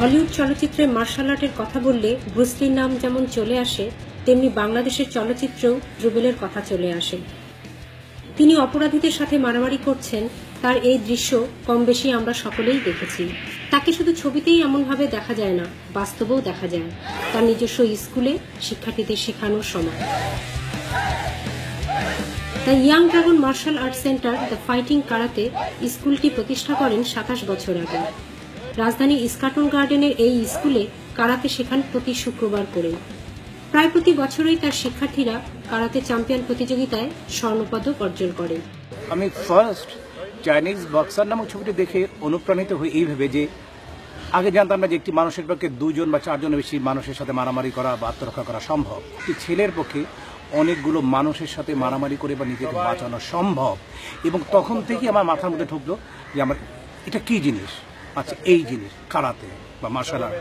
Hollywood চলচ্চিত্রে martial আর্টের কথা বললে ব্রুস লির নাম যেমন চলে আসে, তেমনি বাংলাদেশের চলচ্চিত্রেও রুবেলের কথা চলে আসে। তিনি অপরাধীদের সাথে মারামারি করছেন, তার এই দৃশ্য কম বেশি আমরা সকলেই দেখেছি। তাকে শুধু ছবিতেই এমনভাবে দেখা যায় না, বাস্তবেও দেখা যায় তার নিজস্ব স্কুলে শিক্ষার্থীদের শেখানোর সময়। The young dragon martial art center the fighting karate স্কুলটি প্রতিষ্ঠা করেন ২৭ বছর আগে। রাজধানী ইস্কাটন গার্ডেনের এই স্কুলে কারাতে শেখান প্রতি শুক্রবার করে। প্রায় প্রতি বছরই তার শিক্ষার্থীরা কারাতে চ্যাম্পিয়ন প্রতিযোগিতায় স্বর্ণপদক অর্জন করে। আমি ফার্স্ট চাইনিজ বক্সার নামক ছবিটি দেখে অনুপ্রাণিত হই এইভাবে যে আগে জানতাম না যে একটি মানুষের পক্ষে ২ বা ৪ জনের বেশি মানুষের সাথে মারামারি করা বা আত্মরক্ষা করা সম্ভব। একটি ছেলের পক্ষে অনেকগুলো মানুষের সাথে মারামারি করে বা নিজেকে বাঁচানো সম্ভব। এবং তখন থেকে আমার মাথার মধ্যে ঢুকলো যে আমার এটা কি জিনিস, আচ্ছা এই জিনিস কারাতে বা মার্শাল আর্ট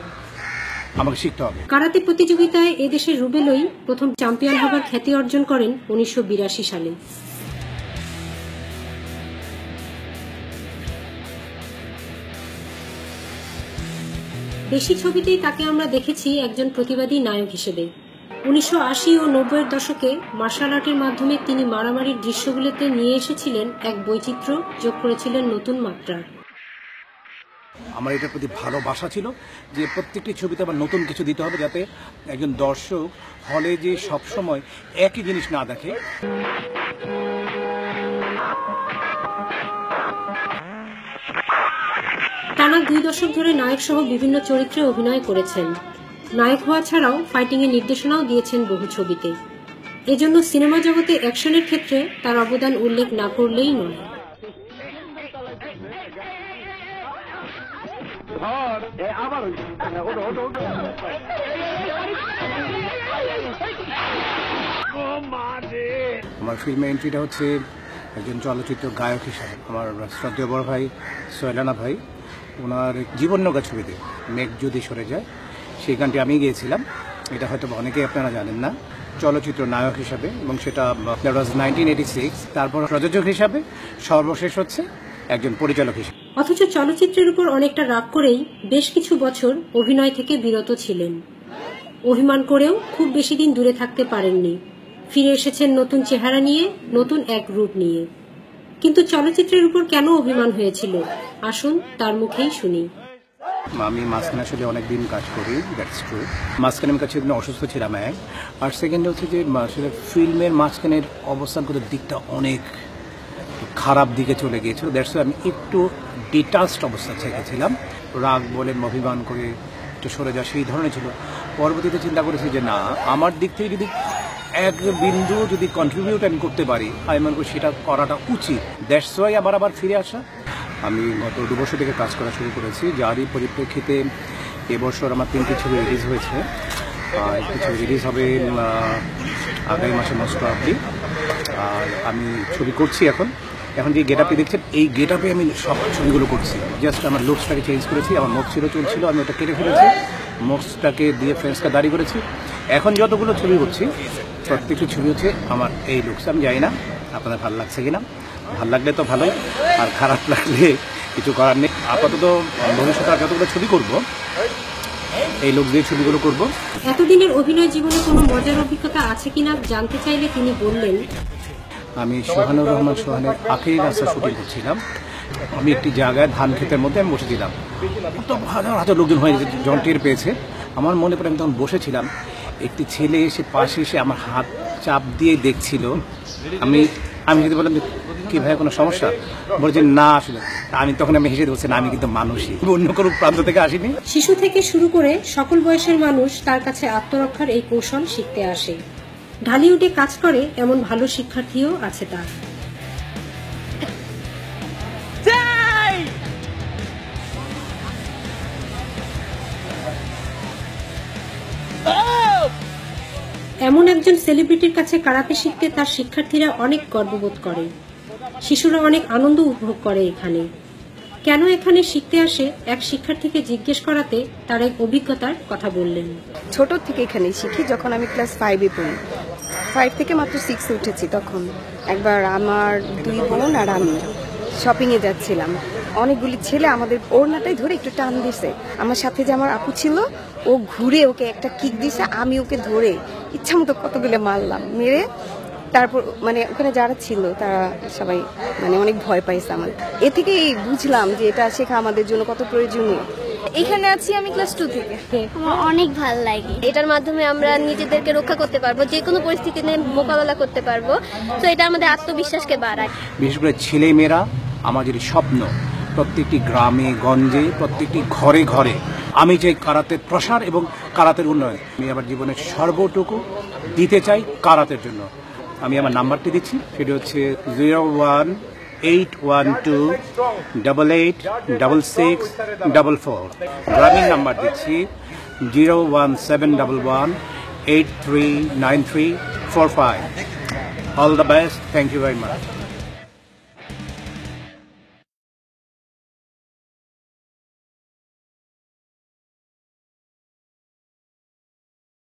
আমাকে শিখতে হবে। কারাতে প্রতিযোগিতায় এদেশের রুবেলই প্রথম চ্যাম্পিয়ন হবার খ্যাতি অর্জন করেন ১৯৮২ সালে। বেশি ছবিতেই তাকে আমরা দেখেছি একজন প্রতিবাদী নায়ক হিসেবে। ১৯৮০ ও ৯০-এর দশকে মার্শাল আর্টের মাধ্যমে তিনি মারামারির দৃশ্যগুলোতে নিয়ে এসেছিলেন এক বৈচিত্র্য, যোগ করেছিলেন নতুন মাত্রা। আমার এটার প্রতি ভালোবাসা ছিল যে প্রত্যেকটি ছবিতে আবার নতুন কিছু দিতে হবে, যাতে একজন দর্শক হলে যে সবসময় একই জিনিস না দেখে। টানা ২ দশক ধরে নায়ক সহ বিভিন্ন চরিত্রে অভিনয় করেছেন। নায়ক হওয়া ছাড়াও ফাইটিংয়ের নির্দেশনাও দিয়েছেন বহু ছবিতে। এজন্য সিনেমা জগতে অ্যাকশনের ক্ষেত্রে তার অবদান উল্লেখ না করলেই নয়। আমার ফিল্মে এন্ট্রিটা হচ্ছে একজন চলচ্চিত্র গায়ক হিসাবে। আমার শ্রদ্ধেয় বড় ভাই সোহেলানা ভাই, ওনার জীবননগা ছবিতে মেঘ যদি সরে যায়, সেই গানটি আমি গিয়েছিলাম। এটা হয়তো অনেকেই আপনারা জানেন না। চলচ্চিত্র নায়ক হিসাবে, এবং সেটা 1986। তারপর প্রযোজক হিসাবে, সর্বশেষ হচ্ছে একজন পরিচালক হিসেবে। অথচ চলচ্চিত্রের উপর অনেকটা রাগ করেই বেশ কিছু বছর অভিনয় থেকে বিরত ছিলেন। অভিমান করেও খুব বেশি দিন দূরে থাকতে পারেননি। ফিরে এসেছেন নতুন চেহারা নিয়ে, নতুন এক রূপ নিয়ে। কিন্তু চলচ্চিত্রের উপর কেন অভিমান হয়েছিল, আসুন তার মুখেই শুনি। আমি মাঝখানে আসলে অনেকদিন কাজ করি, দ্যাটস ট্রু। মাঝখানে আমি কাছে অসুস্থ ছিলাম এক। আর সেকেন্ড হচ্ছে যে আসলে ফিল্মের মাঝখানের অবস্থানগত দিকটা অনেক খারাপ দিকে চলে গিয়েছিল। দ্যাটস আমি একটু ডিটাচড অবস্থা থেকেছিলাম। রাগ বলে অভিমান করে একটু সরে যাওয়া সেই ধরনের ছিল। পরবর্তীতে চিন্তা করেছি যে না, আমার দিক থেকে যদি এক বিন্দু যদি কন্ট্রিবিউট আমি করতে পারি, আমি মনে করি সেটা করাটা উচিত। দ্যাটস ওয়াই আবার ফিরে আসা। আমি গত 2 বছর থেকে কাজ করা শুরু করেছি, যারই পরিপ্রেক্ষিতে এবছর আমার 3টি ছবি রিলিজ হয়েছে। একটি ছবি রিলিজ হবে আগামী মাসে মস্কো অবধি। আর আমি ছবি করছি এখন যে গেট আপটি দেখছেন, এই গেট আপে আমি সব ছবিগুলো করছি। জাস্ট আমার লুকসটাকে চেঞ্জ করেছি। আমার মুখ চলছিল, আমি ওটা কেটে ফেলেছি, মুখটাকে দিয়ে ফ্রেন্সটা দাড়ি করেছি। এখন যতগুলো ছবি করছি, প্রত্যেকটি ছবি হচ্ছে আমার এই লুকস। আমি জানি না আপনাদের ভালো লাগছে কিনা, ভালো লাগলে তো ভালোই, আর খারাপ লাগলে কিছু করার নেই। আপাতত ভবিষ্যতে আর যতগুলো ছবি করবো, এই লোক দিয়ে ছবিগুলো করবো। এতদিনের অভিনয় জীবনে কোনো মজার অভিজ্ঞতা আছে কিনা জানতে চাইলে তিনি বললেন, আমি সোহানুর রহমান সোহানের আখেরি রাস্তা শুটিং করছিলাম। আমি একটি জায়গায় ধান ক্ষেতের মধ্যে আমি বসেছিলাম। তো হাজার লোকজন হয়ে যখন টের পেয়েছে, আমার মনে পড়ে আমি তখন বসেছিলাম, একটি ছেলে এসে পাশে এসে আমার হাত চাপ দিয়ে দেখছিল। আমি যদি বললাম যে কি ভাই কোনো সমস্যা, বলছে না আসলে। তখন আমি হেসে বলছি না, আমি কিন্তু মানুষই, অন্য কোনো প্রান্ত থেকে আসিনি। শিশু থেকে শুরু করে সকল বয়সের মানুষ তার কাছে আত্মরক্ষার এই কৌশল শিখতে আসে। ঢালিউডে কাজ করে এমন ভালো শিক্ষার্থীও আছে তার। এমন একজন সেলিব্রিটির কাছে কারাতে শিখতে তার শিক্ষার্থীরা অনেক গর্ববোধ করে। শিশুরা অনেক আনন্দ উপভোগ করে এখানে। কেন এখানে শিখতে আসে এক শিক্ষার্থীকে জিজ্ঞেস করাতে তার এক অভিজ্ঞতার কথা বললেন। ছোট থেকে এখানে শিখি। যখন আমি ক্লাস 5-এ পড়ি, 5 থেকে মাত্র 6-এ উঠেছি, তখন একবার আমার 2 বোন আর আমি শপিংয়ে যাচ্ছিলাম, অনেকগুলি ছেলে আমাদের ওড়নাটাই ধরে একটু টান দিছে। আমার সাথে যে আমার আপু ছিল, ও ঘুরে ওকে একটা কিক দিছে, আমি ওকে ধরে ইচ্ছা মতো কতগুলো মারলাম, মেরে তারপর মানে ওখানে যারা ছিল তারা সবাই মানে অনেক ভয় পাইছে আমার। এ থেকেই বুঝলাম যে এটা শেখা আমাদের জন্য কত প্রয়োজনীয়। এখানে আছি আমি ক্লাস 2 থেকে। আমার অনেক ভালো লাগে, এটার মাধ্যমে আমরা নিজেদেরকে রক্ষা করতে পারবো, যে কোনো পরিস্থিতি নিয়ে মোকাবেলা করতে পারবো। তো এটা আমাদের আত্মবিশ্বাসকে বাড়ায়। বিশেষ করে ছেলে মেয়েরা আমাদের স্বপ্ন, প্রত্যেকটি গ্রামে গঞ্জে প্রত্যেকটি ঘরে ঘরে আমি চাই কারাতের প্রসার এবং কারাতের উন্নয়ন। আমি আমার জীবনের সর্বটুকু দিতে চাই কারাতের জন্য। আমি আমার নাম্বারটি দিচ্ছি, সেটি হচ্ছে 0181286644। গ্রামীণ নাম্বার দিচ্ছি 01711839345। All the best, thank you very much.